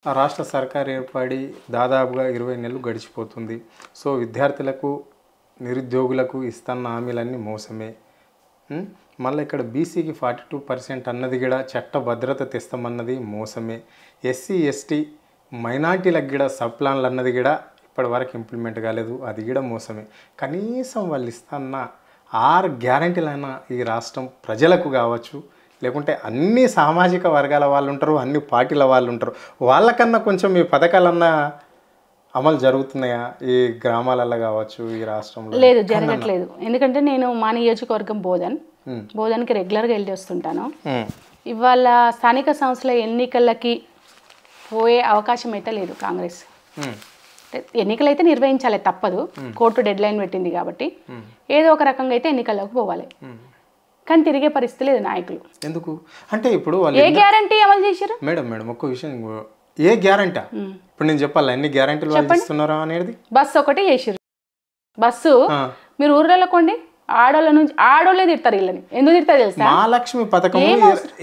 ఆ రాష్ట్ర సర్కారు ఏర్పడి దాదాపుగా 20 నెలలు గడిచిపోతుంది. సో విద్యార్థులకు, నిరుద్యోగులకు ఇస్తున్న హామీలన్నీ మోసమే. మళ్ళీ ఇక్కడ బీసీకి 42% అన్నది కూడా చట్ట భద్రత తెస్తామన్నది మోసమే. ఎస్సీ ఎస్టీ మైనార్టీలకు కూడా సబ్ ప్లాన్లు అన్నది కూడా ఇప్పటి వరకు ఇంప్లిమెంట్ కాలేదు, అది కూడా మోసమే. కనీసం వాళ్ళు ఇస్తున్న 6 గ్యారంటీలైనా ఈ రాష్ట్రం ప్రజలకు కావచ్చు, లేకుంటే అన్ని సామాజిక వర్గాల వాళ్ళు ఉంటారు, అన్ని పార్టీల వాళ్ళు ఉంటారు, వాళ్ళకన్నా కొంచెం ఈ పథకాలన్నా అమలు జరుగుతున్నాయా ఈ గ్రామాలలో కావచ్చు, ఈ రాష్ట్రంలో? లేదు, జరగట్లేదు. ఎందుకంటే నేను మా నియోజకవర్గం బోధన్కి రెగ్యులర్గా వెళ్ళి వస్తుంటాను. ఇవాళ స్థానిక సంస్థల ఎన్నికలకి పోయే అవకాశం అయితే లేదు. కాంగ్రెస్ ఎన్నికలు అయితే నిర్వహించాలి, తప్పదు, కోర్టు డెడ్ లైన్ పెట్టింది కాబట్టి ఏదో ఒక రకంగా అయితే ఎన్నికల్లోకి పోవాలి. కానీ తిరిగే పరిస్థితి లేదు నాయకులు. ఎందుకు అంటే ఇప్పుడు ఏ గ్యారంటీ అమలు చేశారు? మేడం ఒక్క విషయం, ఏ గ్యారంటీ ఇప్పుడు నేను చెప్పాలి ఎన్ని గ్యారంటీలు వాళ్ళు ఇస్తున్నారా అనేది? బస్సు ఒకటి చేసిర్రు. బస్సు మీరు ఊర్లలో కొండి, ఆడోళ్ళ నుంచి ఆడోళ్ళే తిడతారు, వీళ్ళని ఎందుకు తిడతారు తెలుసా? మహాలక్ష్మి పథకం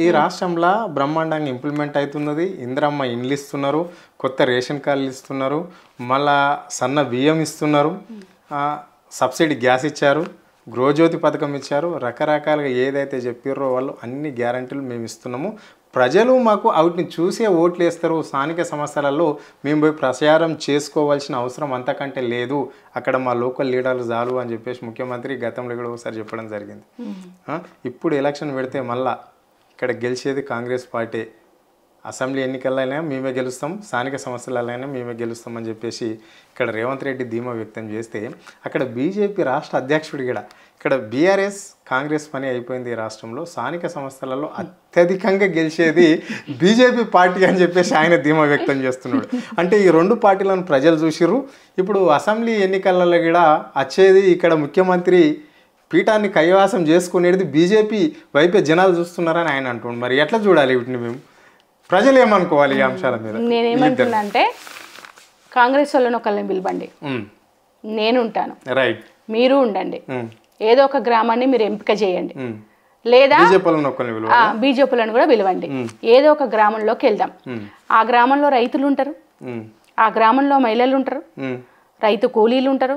ఈ రాష్ట్రంలో బ్రహ్మాండంగా ఇంప్లిమెంట్ అవుతున్నది. ఇందిరమ్మ ఇండ్లు ఇస్తున్నారు, కొత్త రేషన్ కార్డులు ఇస్తున్నారు, మళ్ళా సన్న బియ్యం ఇస్తున్నారు, సబ్సిడీ గ్యాస్ ఇచ్చారు, గృహజ్యోతి పథకం ఇచ్చారు. రకరకాలుగా ఏదైతే చెప్పారో వాళ్ళు అన్ని గ్యారంటీలు మేము ఇస్తున్నాము. ప్రజలు మాకు వాటిని చూసే ఓట్లు వేస్తారు. స్థానిక సంస్థలలో మేము పోయి ప్రచారం చేసుకోవాల్సిన అవసరం అంతకంటే లేదు, అక్కడ మా లోకల్ లీడర్లు చాలు అని చెప్పేసి ముఖ్యమంత్రి గతంలో కూడా ఒకసారి చెప్పడం జరిగింది. ఇప్పుడు ఎలక్షన్ పెడితే మళ్ళా ఇక్కడ గెలిచేది కాంగ్రెస్ పార్టీ. అసెంబ్లీ ఎన్నికలైనా మేమే గెలుస్తాం, స్థానిక సంస్థలైనా మేమే గెలుస్తామని చెప్పేసి ఇక్కడ రేవంత్ రెడ్డి ధీమా వ్యక్తం చేస్తే, అక్కడ బీజేపీ రాష్ట్ర అధ్యక్షుడు కూడా ఇక్కడ బీఆర్ఎస్ కాంగ్రెస్ పని అయిపోయింది. ఈ రాష్ట్రంలో స్థానిక సంస్థలలో అత్యధికంగా గెలిచేది బీజేపీ పార్టీ అని చెప్పేసి ఆయన ధీమా వ్యక్తం చేస్తున్నాడు. అంటే ఈ రెండు పార్టీలను ప్రజలు చూసిర్రు. ఇప్పుడు అసెంబ్లీ ఎన్నికలలో కూడా వచ్చేది ఇక్కడ ముఖ్యమంత్రి పీఠాన్ని కైవాసం చేసుకునేది బీజేపీ వైపే జనాలు చూస్తున్నారని ఆయన అంటున్నాడు. మరి ఎట్లా చూడాలి వీటిని? మేము ప్రజలు ఏమనుకోవాలి ఈ అంశాల మీద? నేనేమంటున్నా అంటే, కాంగ్రెస్ వాళ్ళని ఒకళ్ళని పిలవండి, నేను ఉంటాను, రైట్, మీరు ఉండండి, ఏదో ఒక గ్రామాన్ని మీరు ఎంపిక చేయండి, లేదా బీజేపీలను కూడా పిలవండి, ఏదో ఒక గ్రామంలోకి వెళ్దాం. ఆ గ్రామంలో రైతులు ఉంటారు, ఆ గ్రామంలో మహిళలు ఉంటారు, రైతు కూలీలు ఉంటారు,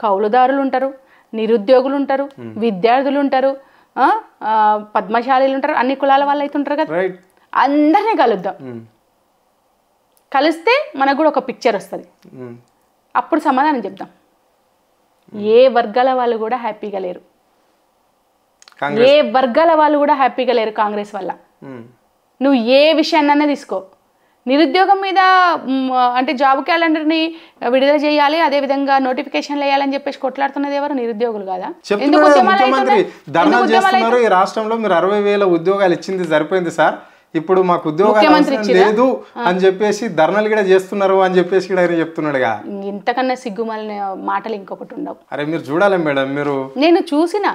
కౌలుదారులు ఉంటారు, నిరుద్యోగులు ఉంటారు, విద్యార్థులు ఉంటారు, పద్మశాలీలు ఉంటారు, అన్ని కులాల వాళ్ళు అయితే ఉంటారు కదా. అందరినీ కలుద్దాం. కలిస్తే మనకు కూడా ఒక పిక్చర్ వస్తుంది. అప్పుడు సమాధానం చెప్దాం. ఏ వర్గాల వాళ్ళు కూడా హ్యాపీగా లేరు, ఏ వర్గాల వాళ్ళు కూడా హ్యాపీగా లేరు కాంగ్రెస్ వల్ల. నువ్వు ఏ విషయాన్నైనా తీసుకో, నిరుద్యోగం మీద అంటే జాబ్ క్యాలెండర్ని విడుదల చేయాలి, అదే విధంగా నోటిఫికేషన్లు వేయాలని చెప్పేసి కొట్లాడుతున్నది ఎవరు? నిరుద్యోగులు కదా. ఈ రాష్ట్రంలో మీరు 60,000 ఉద్యోగాలు ఇచ్చింది సరిపోయింది సార్, ఇప్పుడు మాకు ఉద్యోగాలు లేదు అని చెప్పేసి ధర్నాలు కూడా చేస్తున్నారు అని చెప్పేసి కూడా ఆయన చెప్తున్నాడుగా. ఇంతకన్నా సిగ్గుమాలిన మాటలు ఇంకొకటి ఉండవు. అరే మీరు చూడాలి మేడం, మీరు నేను చూసినా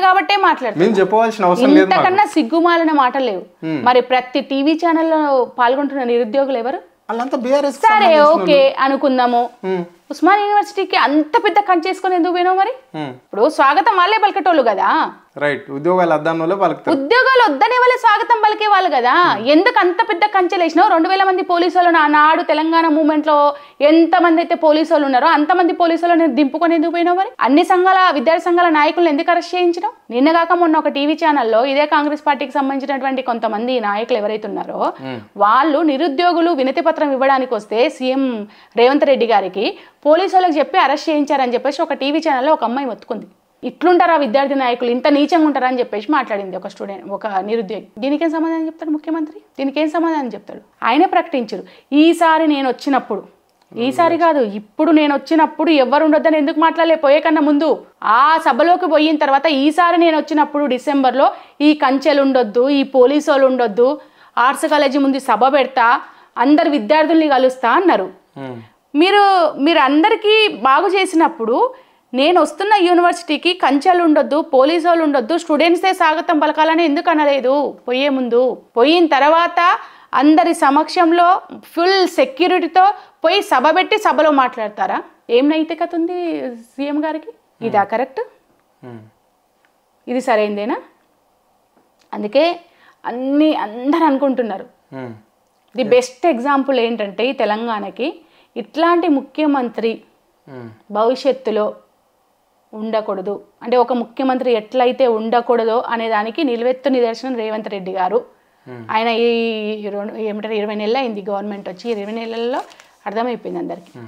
కాబట్టే మాట్లాడుతున్నా. చెప్పవలసిన అవసరం లేదు. ఇంతకన్నా సిగ్గుమాలిన మాటలు లేవు. మరి ప్రతి టీవీ ఛానల్లో పాల్గొంటున్న నిరుద్యోగులు ఎవరు? సరే ఓకే అనుకుందాము, ఉస్మాన్ యూనివర్సిటీకి అంత పెద్ద కంచేసుకొని ఎందుకు పోయినావు? మరి ఇప్పుడు స్వాగతం వాళ్ళే పలికేటోళ్ళు కదా. రైట్, ఉద్యోగాలు వద్దనే వాళ్ళే స్వాగతం పలికే వాళ్ళు కదా. ఎందుకు అంత పెద్ద కంచెలు వేసినావు? 2,000 మంది పోలీసు వాళ్ళు నాడు తెలంగాణ మూవ్మెంట్ లో ఎంత మంది అయితే పోలీసు వాళ్ళు ఉన్నారో అంతమంది పోలీసు వాళ్ళని దింపుకొని ఎందుకు పోయినావు? మరి అన్ని సంఘాల విద్యార్థి సంఘాల నాయకులను ఎందుకు అరెస్ట్ చేయించడం? నిన్న కాక మొన్న ఒక టీవీ ఛానల్లో ఇదే కాంగ్రెస్ పార్టీకి సంబంధించినటువంటి కొంతమంది నాయకులు ఎవరైతే ఉన్నారో వాళ్ళు నిరుద్యోగులు వినతి పత్రం ఇవ్వడానికి వస్తే సీఎం రేవంత్ రెడ్డి గారికి పోలీసు వాళ్ళకి చెప్పి అరెస్ట్ చేయించారని చెప్పేసి ఒక టీవీ ఛానల్లో ఒక అమ్మాయి మొత్తుకుంది. ఇట్లుంటారా విద్యార్థి నాయకులు, ఇంత నీచంగా ఉంటారా అని చెప్పేసి మాట్లాడింది ఒక నిరుద్యోగి. దీనికేం సమాధానం చెప్తాడు ముఖ్యమంత్రి? దీనికేం సమాధానం చెప్తాడు? ఆయనే ప్రకటించారు, ఈసారి నేను వచ్చినప్పుడు, ఈసారి కాదు ఇప్పుడు నేను వచ్చినప్పుడు ఎవరు ఉండొద్దని ఎందుకు మాట్లాడలే పోయే కన్నా ముందు? ఆ సభలోకి పోయిన తర్వాత ఈసారి నేను వచ్చినప్పుడు డిసెంబర్లో ఈ కంచెలు ఉండొద్దు, ఈ పోలీసు వాళ్ళు ఉండొద్దు, ఆర్ట్స్ కాలేజీ ముందు సభ పెడతా, అందరు విద్యార్థుల్ని కలుస్తా అన్నారు. మీరు అందరికీ బాగు చేసినప్పుడు నేను వస్తున్న యూనివర్సిటీకి కంచెలు ఉండొద్దు, పోలీసు వాళ్ళు ఉండొద్దు, స్టూడెంట్సే స్వాగతం పలకాలని ఎందుకు అనలేదు? పోయే ముందు, పోయిన తర్వాత అందరి సమక్షంలో ఫుల్ సెక్యూరిటీతో పోయి సభ పెట్టి సభలో మాట్లాడతారా? ఏం నైతికత ఉంది సీఎం గారికి? ఇదా కరెక్ట్? ఇది సరైందేనా? అందుకే అందరు అనుకుంటున్నారు ది బెస్ట్ ఎగ్జాంపుల్ ఏంటంటే ఈ తెలంగాణకి ఇట్లాంటి ముఖ్యమంత్రి భవిష్యత్తులో ఉండకూడదు అంటే ఒక ముఖ్యమంత్రి ఎట్లయితే ఉండకూడదో అనే దానికి నిలువెత్తు నిదర్శనం రేవంత్ రెడ్డి గారు. ఆయన ఈ 20 నెలలు అయింది గవర్నమెంట్ వచ్చి, 20 నెలల్లో అర్థమైపోయింది అందరికీ.